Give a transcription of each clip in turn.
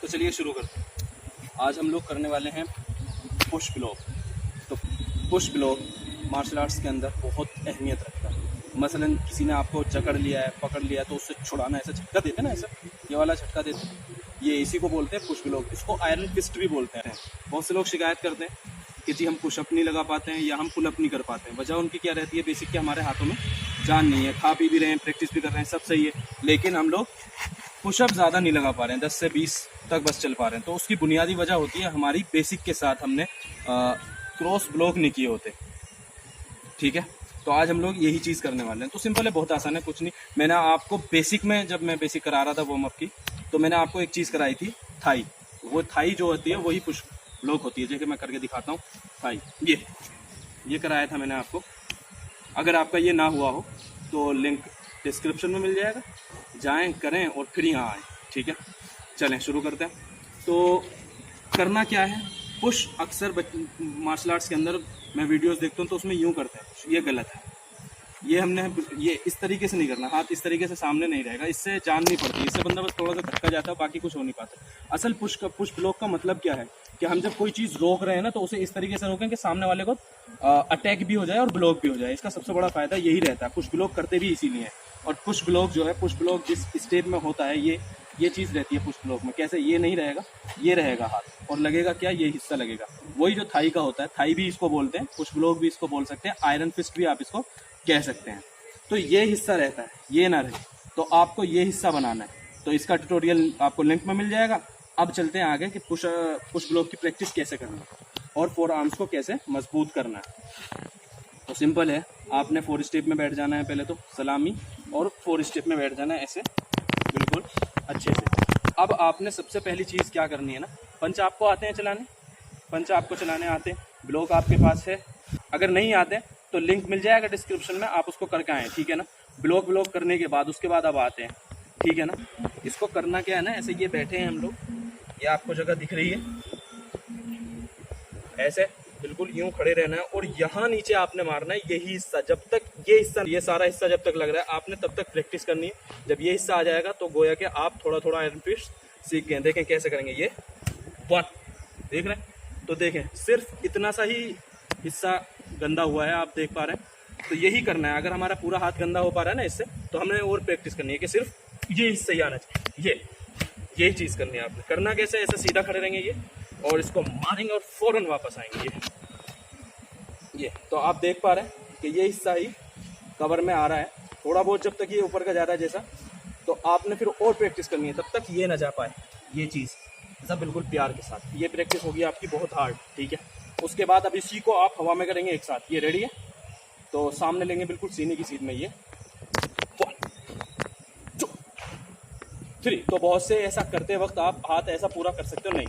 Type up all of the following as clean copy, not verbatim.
तो चलिए शुरू करते हैं। आज हम लोग करने वाले हैं पुश ब्लॉक। तो पुश ब्लॉक मार्शल आर्ट्स के अंदर बहुत अहमियत रखता है। मसलन किसी ने आपको जकड़ लिया है, पकड़ लिया है, तो उससे छुड़ाना, ऐसा झटका देते हैं ना, ऐसा ये वाला झटका देते हैं, ये इसी को बोलते हैं पुश ब्लॉक। इसको आयरन फिस्ट भी बोलते हैं। बहुत से लोग शिकायत करते हैं कि जी हम पुशअप नहीं लगा पाते हैं या हम पुलअप नहीं कर पाते हैं। वजह उनकी क्या रहती है, बेसिक कि हमारे हाथों में जान नहीं है, खा पी भी रहे हैं, प्रैक्टिस भी कर रहे हैं, सब सही है, लेकिन हम लोग पुशअप ज़्यादा नहीं लगा पा रहे हैं, 10 से 20 तक बस चल पा रहे हैं। तो उसकी बुनियादी वजह होती है हमारी बेसिक के साथ हमने क्रॉस ब्लॉक नहीं किए होते। ठीक है, तो आज हम लोग यही चीज़ करने वाले हैं। तो सिंपल है, बहुत आसान है, कुछ नहीं। मैंने आपको बेसिक में, जब मैं बेसिक करा रहा था वार्म अप की, तो मैंने आपको एक चीज़ कराई थी, थाई। वो थाई जो होती है वही पुश ब्लॉक होती है। जैसे मैं करके दिखाता हूँ, थाई ये कराया था मैंने आपको। अगर आपका ये ना हुआ हो तो लिंक डिस्क्रिप्शन में मिल जाएगा, जाएं, करें और फिर यहाँ आएँ। ठीक है, चलें शुरू करते हैं। तो करना क्या है, पुश अक्सर मार्शल आर्ट्स के अंदर मैं वीडियोस देखता हूँ तो उसमें यूँ करते हैं, ये गलत है। ये इस तरीके से नहीं करना, हाथ इस तरीके से सामने नहीं रहेगा, इससे जान नहीं पड़ती, इससे बंदा बस थोड़ा सा धक्का जाता है, बाकी कुछ हो नहीं पाता। असल पुश ब्लॉक का मतलब क्या है कि हम जब कोई चीज़ रोक रहे हैं ना, तो उसे इस तरीके से रोकें कि सामने वाले को अटैक भी हो जाए और ब्लॉक भी हो जाए। इसका सबसे बड़ा फायदा यही रहता है। पुश ब्लॉक करते भी इसीलिए है। और पुश ब्लॉक जो है, पुश ब्लॉक जिस स्टेप में होता है, ये चीज़ रहती है पुश ब्लॉक में। कैसे, ये नहीं रहेगा, ये रहेगा हाथ, और लगेगा क्या, ये हिस्सा लगेगा, वही जो थाई का होता है। थाई भी इसको बोलते हैं, पुश ब्लॉक भी इसको बोल सकते हैं, आयरन फिस्ट भी आप इसको कह सकते हैं। तो ये हिस्सा रहता है, ये ना रहे, तो आपको ये हिस्सा बनाना है। तो इसका ट्यूटोरियल आपको लिंक में मिल जाएगा। अब चलते हैं आगे कि पुश ब्लॉक की प्रैक्टिस कैसे करना है और फोर आर्म्स को कैसे मजबूत करना है। तो सिंपल है, आपने 4 स्टेप में बैठ जाना है, पहले तो सलामी, और 4 स्टेप में बैठ जाना है ऐसे बिल्कुल अच्छे से। अब आपने सबसे पहली चीज़ क्या करनी है ना, पंच आपको आते हैं चलाने, पंच आपको चलाने आते हैं, ब्लॉक आपके पास है। अगर नहीं आते तो लिंक मिल जाएगा डिस्क्रिप्शन में, आप उसको करके आएँ। ठीक है ना, ब्लॉक करने के बाद उसके बाद अब आते हैं। ठीक है ना, इसको करना क्या है ना, ऐसे ये बैठे हैं हम लोग, ये आपको जगह दिख रही है, ऐसे बिल्कुल यूं खड़े रहना है, और यहाँ नीचे आपने मारना है यही हिस्सा। जब तक ये सारा हिस्सा जब तक लग रहा है, आपने तब तक प्रैक्टिस करनी है। जब ये हिस्सा आ जाएगा तो गोया कि आप थोड़ा थोड़ा आयरन फिस्ट सीख गए। देखें कैसे करेंगे, ये 1 देख रहे हैं, तो देखें सिर्फ इतना सा ही हिस्सा गंदा हुआ है, आप देख पा रहे हैं। तो यही करना है। अगर हमारा पूरा हाथ गंदा हो पा रहा है ना इससे, तो हमने और प्रैक्टिस करनी है कि सिर्फ ये हिस्सा ही आना चाहिए। यही चीज़ करनी है आपने। करना कैसे, ऐसे सीधा खड़े रहेंगे ये, और इसको मारेंगे और फौरन वापस आएंगे। ये तो आप देख पा रहे हैं कि ये हिस्सा ही कवर में आ रहा है थोड़ा बहुत। जब तक ये ऊपर का ज़्यादा जैसा, तो आपने फिर और प्रैक्टिस करनी है, तब तक ये ना जा पाए ये चीज़, ऐसा बिल्कुल प्यार के साथ। ये प्रैक्टिस होगी आपकी बहुत हार्ड। ठीक है, उसके बाद अब इसी को आप हवा में करेंगे एक साथ। ये रेडी है, तो सामने लेंगे बिल्कुल सीने की सीध में, ये 1 2 3। तो बहुत से ऐसा करते वक्त आप हाथ ऐसा पूरा कर सकते हो, नहीं,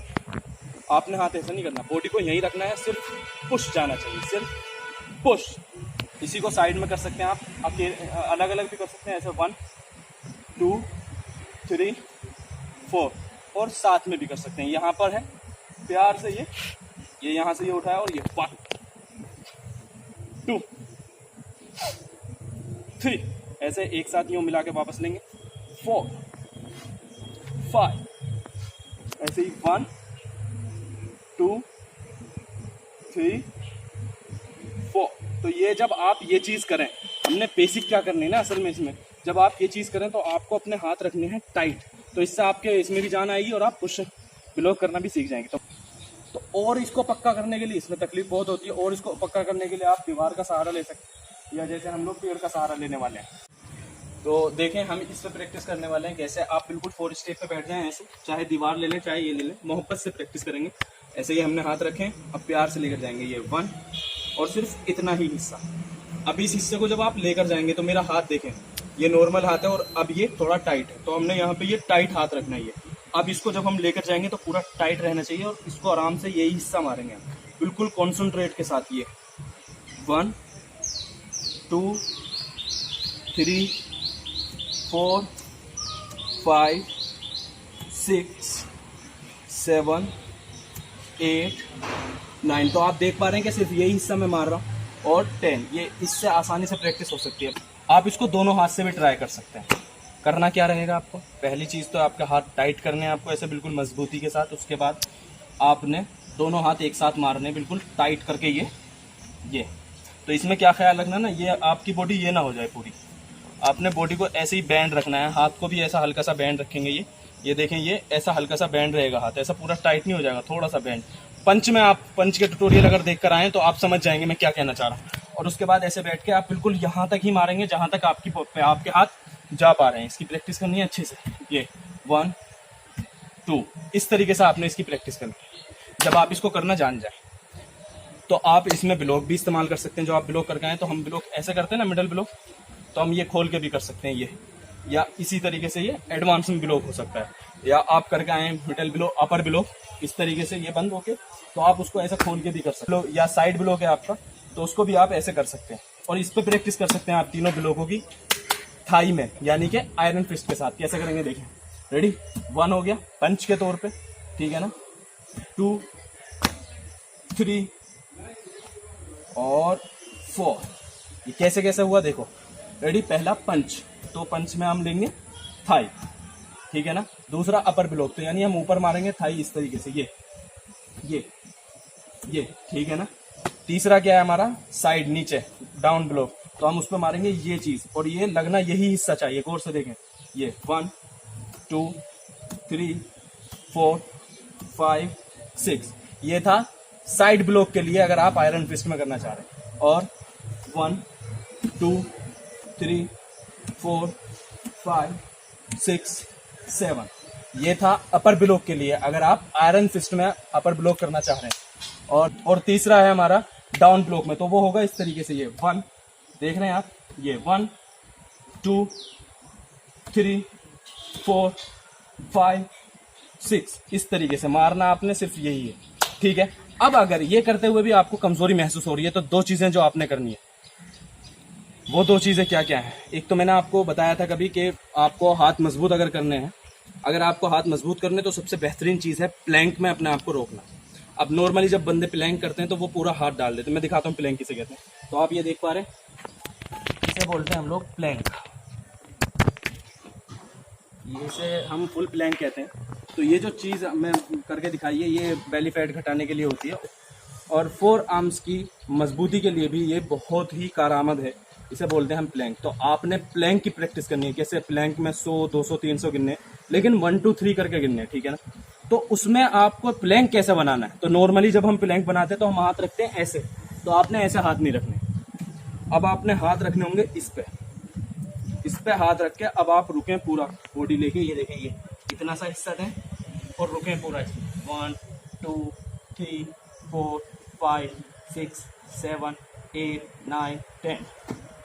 आपने हाथ ऐसा नहीं करना, बॉडी को यहीं रखना है, सिर्फ पुश जाना चाहिए, सिर्फ पुश। इसी को साइड में कर सकते हैं आप, अकेले अलग अलग भी कर सकते हैं, ऐसे 1 2 3 4, और साथ में भी कर सकते हैं। यहाँ पर है प्यार से, ये यहाँ से ये उठाया, और ये 1 2 3, ऐसे एक साथ यूँ मिला के वापस लेंगे, 4 5, ऐसे ही 1 2 3 4। तो ये जब आप ये चीज़ करें, हमने बेसिक क्या करनी है ना असल में इसमें, जब आप ये चीज़ करें तो आपको अपने हाथ रखने हैं टाइट, तो इससे आपके इसमें भी जान आएगी और आप पुश ब्लॉक करना भी सीख जाएंगे। तो और इसको पक्का करने के लिए, इसमें तकलीफ बहुत होती है, और इसको पक्का करने के लिए आप दीवार का सहारा ले सकते हैं, या जैसे हम लोग पेड़ का सहारा लेने वाले हैं। तो देखें हम इस पर प्रैक्टिस करने वाले हैं कैसे। आप बिल्कुल 4 स्टेप पे बैठ जाएं, ऐसे, चाहे दीवार ले लें चाहे ये ले लें, मोहब्बत से प्रैक्टिस करेंगे। ऐसे ही हमने हाथ रखें, अब प्यार से लेकर जाएंगे, ये 1, और सिर्फ इतना ही हिस्सा। अब इस हिस्से को जब आप लेकर जाएंगे तो मेरा हाथ देखें, ये नॉर्मल हाथ है और अब ये थोड़ा टाइट है, तो हमने यहाँ पे ये टाइट हाथ रखना है। अब इसको जब हम लेकर जाएंगे तो पूरा टाइट रहना चाहिए, और इसको आराम से यही हिस्सा मारेंगे बिल्कुल कॉन्सेंट्रेट के साथ। ये 1 2 3 4 5 6 7 8 9। तो आप देख पा रहे हैं कि सिर्फ यही हिस्सा मैं मार रहा हूँ, और 10। ये इससे आसानी से प्रैक्टिस हो सकती है। आप इसको दोनों हाथ से भी ट्राई कर सकते हैं। करना क्या रहेगा आपको, पहली चीज़ तो आपका हाथ टाइट करने हैं आपको ऐसे बिल्कुल मजबूती के साथ। उसके बाद आपने दोनों हाथ एक साथ मारने बिल्कुल टाइट करके ये। तो इसमें क्या ख्याल रखना ना, ये आपकी बॉडी ये ना हो जाए पूरी, आपने बॉडी को ऐसे ही बैंड रखना है। हाथ को भी ऐसा हल्का सा बैंड रखेंगे, ये देखें, ये ऐसा हल्का सा बैंड रहेगा हाथ, ऐसा पूरा टाइट नहीं हो जाएगा, थोड़ा सा बैंड। पंच में आप पंच के ट्यूटोरियल अगर देख कर आए तो आप समझ जाएंगे मैं क्या कहना चाह रहा हूँ। और उसके बाद ऐसे बैठ के आप बिल्कुल यहाँ तक ही मारेंगे जहाँ तक आपके हाथ जा पा रहे हैं। इसकी प्रैक्टिस करनी है अच्छे से। ये 1 2 इस तरीके से आपने इसकी प्रैक्टिस करनी है। जब आप इसको करना जान जाए तो आप इसमें ब्लॉक भी इस्तेमाल कर सकते हैं। जो आप ब्लॉक करके आए तो हम ब्लॉक ऐसे करते हैं ना, मिडल ब्लॉक, तो हम ये खोल के भी कर सकते हैं ये, या इसी तरीके से ये एडवांस में ब्लॉक हो सकता है। या आप करके आए मिडल ब्लॉक, अपर ब्लॉक, इस तरीके से ये बंद होके, तो आप उसको ऐसे खोल के भी कर सकते हो। या साइड ब्लॉक है आपका तो उसको भी आप ऐसे कर सकते हैं। और इस पे प्रैक्टिस कर सकते हैं आप तीनों ब्लॉकों की थाई में, यानी कि आयरन फिस्ट के साथ। कैसे करेंगे देखें, रेडी, 1 हो गया पंच के तौर पे, ठीक है ना, 2 3 और 4। ये कैसे कैसे हुआ देखो, रेडी, पहला पंच, तो पंच में हम लेंगे थाई, ठीक है ना। दूसरा अपर ब्लॉक, तो यानी हम ऊपर मारेंगे थाई इस तरीके से, ये ठीक है ना। तीसरा क्या है हमारा, साइड नीचे डाउन ब्लॉक, तो हम उस पर मारेंगे ये चीज, और ये लगना यही हिस्सा चाहिए, गौर से देखें, ये 1 2 3 4 5 6, ये था साइड ब्लॉक के लिए अगर आप आयरन फिस्ट में करना चाह रहे हैं। और 1 2 3 4 5 6 7, ये था अपर ब्लॉक के लिए अगर आप आयरन फिस्ट में अपर ब्लॉक करना चाह रहे हैं। और तीसरा है हमारा डाउन ब्लॉक में, तो वो होगा इस तरीके से, ये 1, देख रहे हैं आप, ये 1 2 3 4 5 6, इस तरीके से मारना आपने, सिर्फ यही है, ठीक है। अब अगर ये करते हुए भी आपको कमजोरी महसूस हो रही है तो 2 चीजें जो आपने करनी है, वो 2 चीजें क्या क्या है। एक तो मैंने आपको बताया था कभी कि आपको हाथ मजबूत अगर करने हैं, अगर आपको हाथ मजबूत करने तो सबसे बेहतरीन चीज है प्लैंक में अपने आप को रोकना। अब नॉर्मली जब बंदे प्लैंक करते हैं तो वो पूरा हाथ डाल देते हैं। मैं दिखाता हूँ प्लैंक किसे कहते हैं। तो आप ये देख पा रहे हैं, इसे बोलते हैं हम लोग प्लैंक, ये इसे हम फुल प्लैंक कहते हैं। तो ये जो चीज़ मैं करके दिखाई है, ये बेली फैट घटाने के लिए होती है, और 4 आर्म्स की मजबूती के लिए भी ये बहुत ही कारआमद है। इसे बोलते हैं हम प्लैंक। तो आपने प्लैंक की प्रैक्टिस करनी है। कैसे, प्लैंक में 100 200 300 गिनने, लेकिन 1 2 3 करके गिनने, ठीक है ना। तो उसमें आपको प्लैंक कैसे बनाना है, तो नॉर्मली जब हम प्लैंक बनाते हैं तो हम हाथ रखते हैं ऐसे, तो आपने ऐसे हाथ नहीं रखने। अब आपने हाथ रखने होंगे इस पे हाथ रख के अब आप रुकें पूरा बॉडी लेके, ये देखें, ये इतना सा हिस्सा दें और रुकें पूरा इसमें। 1 2 3 4 5 6 7 8 9 10,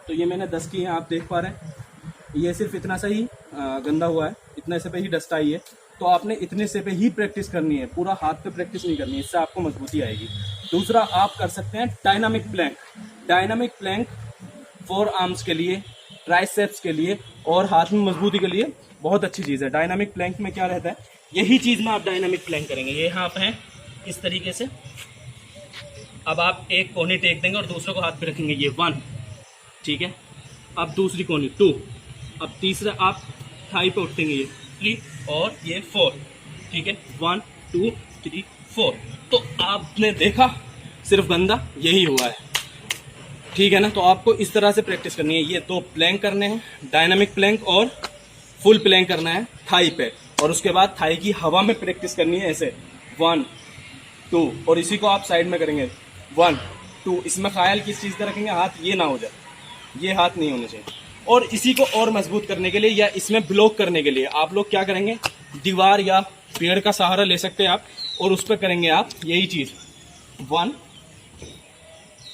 तो ये मैंने 10 की हैं, आप देख पा रहे हैं। ये सिर्फ इतना सा ही गंदा हुआ है, इतने से पे ही डस्ट आई है, तो आपने इतने से पे ही प्रैक्टिस करनी है, पूरा हाथ पे प्रैक्टिस नहीं करनी है, इससे आपको मजबूती आएगी। दूसरा आप कर सकते हैं dynamic plank. Dynamic plank 4 arms के लिए, ट्राइसेप्स के लिए और हाथ में मजबूती के लिए बहुत अच्छी चीज़ है। डायनामिक प्लैंक में क्या रहता है, यही चीज़ में आप डायनामिक प्लैंक करेंगे। ये यहाँ पे हैं इस तरीके से, अब आप एक कोनी टेक देंगे और दूसरे को हाथ पे रखेंगे, ये 1, ठीक है। अब दूसरी कोनी 2, अब तीसरा आप थाई पे उठेंगे, ये 3 और ये 4, ठीक है, 1 2 3 4। तो आपने देखा सिर्फ गंदा यही हुआ है, ठीक है ना। तो आपको इस तरह से प्रैक्टिस करनी है। ये 2 प्लैंक करने हैं, डायनामिक प्लैंक और फुल प्लैंक करना है थाई पे, और उसके बाद थाई की हवा में प्रैक्टिस करनी है ऐसे 1 2, और इसी को आप साइड में करेंगे 1 2। इसमें ख्याल किस चीज़ का रखेंगे, हाथ ये ना हो जाए, ये हाथ नहीं होने चाहिए। और इसी को और मजबूत करने के लिए या इसमें ब्लॉक करने के लिए आप लोग क्या करेंगे, दीवार या पेड़ का सहारा ले सकते हैं आप, और उस पर करेंगे आप यही चीज़ 1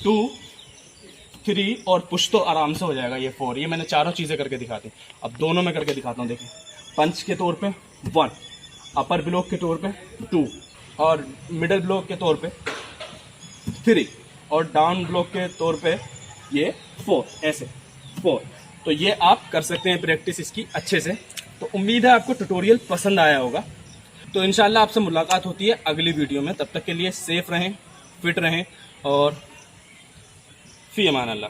2 3, और पुश तो आराम से हो जाएगा ये 4। ये मैंने चारों चीज़ें करके दिखाती। अब दोनों में करके दिखाता हूँ, देखिए। पंच के तौर पे 1, अपर ब्लॉक के तौर पे 2, और मिडल ब्लॉक के तौर पे 3, और डाउन ब्लॉक के तौर पे ये 4, ऐसे 4। तो ये आप कर सकते हैं प्रैक्टिस इसकी अच्छे से। तो उम्मीद है आपको ट्यूटोरियल पसंद आया होगा। तो इंशाल्लाह आपसे मुलाकात होती है अगली वीडियो में। तब तक के लिए सेफ रहें, फिट रहें, और फी अमान अल्लाह।